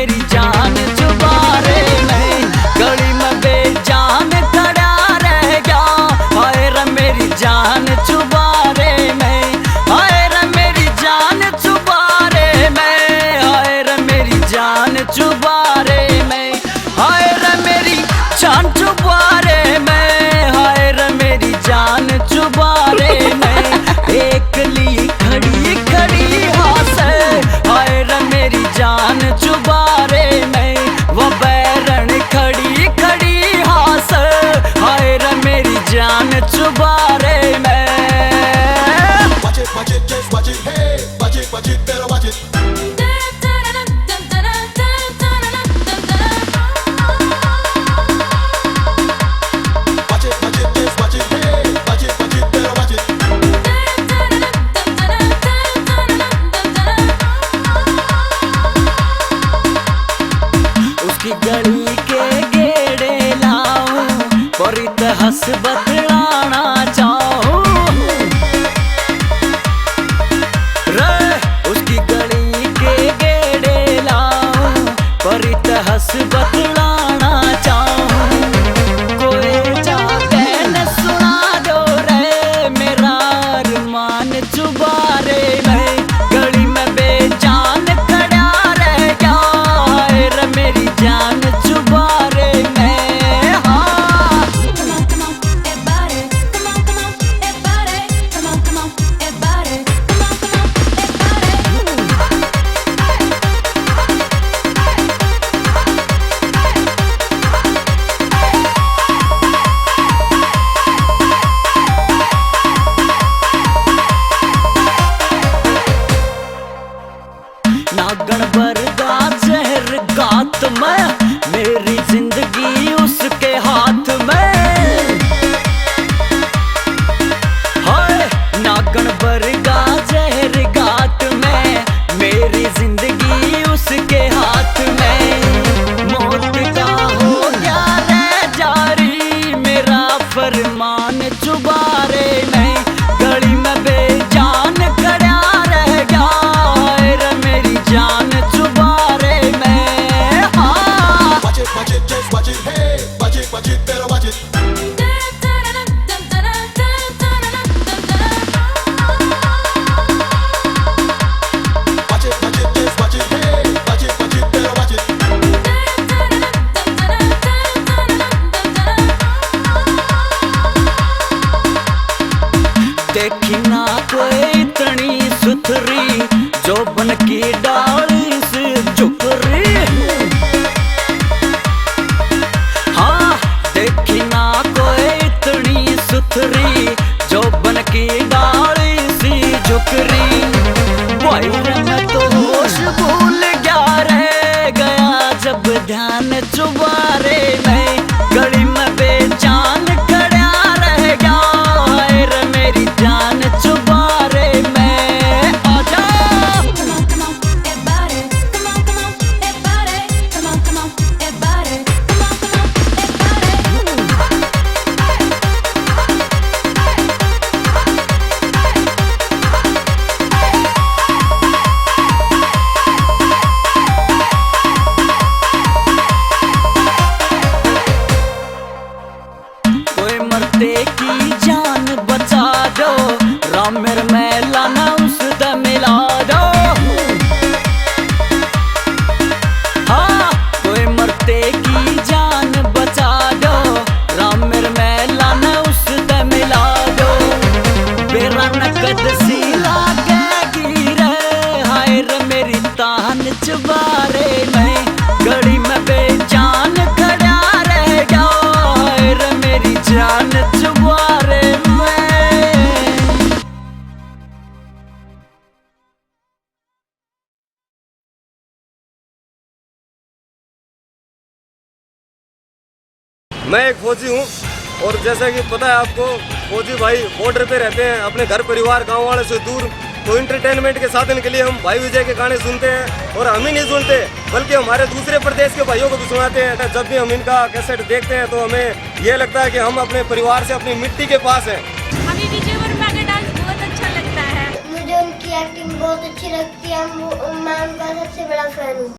मेरी जान चुबारे में, गली में बेजान खड़ा रह गया। हाय रे मेरी जान चुबारे में, हाय रे मेरी जान चुबारे में, हाय रे मेरी जान चुबारे में, हाय रे मेरी जान चुबारे में, हाय रे मेरी जान चुबारे में। एकली खड़ी खड़ी हाथ है, हाय रे मेरी जान चुबारे में, वो बैरन खड़ी खड़ी हाथ है, हाय रे मेरी जान चुबारे में। Watch it, just watch it, hey, watch it, better watch it. Watch it, just watch it, hey, watch it, better watch it. उसकी गली के गेड़े लाऊं, परित हंस बतलाना चाहूं रे। उसकी गली के गेड़े लाऊं, परित हंस बतलाना चाहूं। कोई जाके न सुना दो रे मेरा अरमान चुबारे में, गली में बेजान खड़ा रह गया। हाय रे मेरी जान चुबारे में। हाँ नागण बरगा जहर गात में, मेरी जिंदगी उसके हाथ में। हाय नागण बरगा जहर गात में, मेरी जिंदगी उसके हाथ में। मौत का हो गया रे जारी मेरा फरमान चुबारे में, गली में बेजान खड़ा रह गया। हाय रे मेरी जान चुबारे में। हाँ Watch it, just watch it, hey, watch it, better watch it. Watch it, just watch it, hey, watch it, better watch it. देखी ना कोई इतनी सुथरी, जो बन की डाली से झुक रही। हाँ देखी ना कोई इतनी सुथरी, जो बन की डाली सी झुक रही। भाई रे मैं तो होश भूल गया, रह गया जब ध्यान चुबारे में, गली में बेजान खड़ा रह गया। हाय रे मेरी जान चुबारे में। आजा कोई मरते की जान बचा दो, राम मेरे मेला ना उसदा मिला दो। हाँ कोई मरते की जान बचा दो, राम मेरे मेला ना उसदा मिला दो। बेरा नकद सी लागेगी रे, हाय रे मेरी तान चुबारे में, गली में बेजान खड़ा रह गया। हाय रे मेरी जान चुबारे में। मैं एक फौजी हूँ और जैसा कि पता है आपको, फौजी भाई बॉर्डर पे रहते हैं, अपने घर परिवार गांव वाले से दूर। तो इंटरटेनमेंट के साधन के लिए हम भाई विजय के गाने सुनते हैं, और हम ही नहीं सुनते बल्कि हमारे दूसरे प्रदेश के भाइयों को भी सुनाते हैं। जब भी हम इनका कैसेट देखते हैं तो हमें ये लगता है कि हम अपने परिवार से अपनी मिट्टी के पास हैं। हमें विजय वर्मा का डांस बहुत अच्छा लगता है। मुझे उनकी एक्टिंग बहुत अच्छी लगती है, मैं उनका सबसे बड़ा फैन हूँ।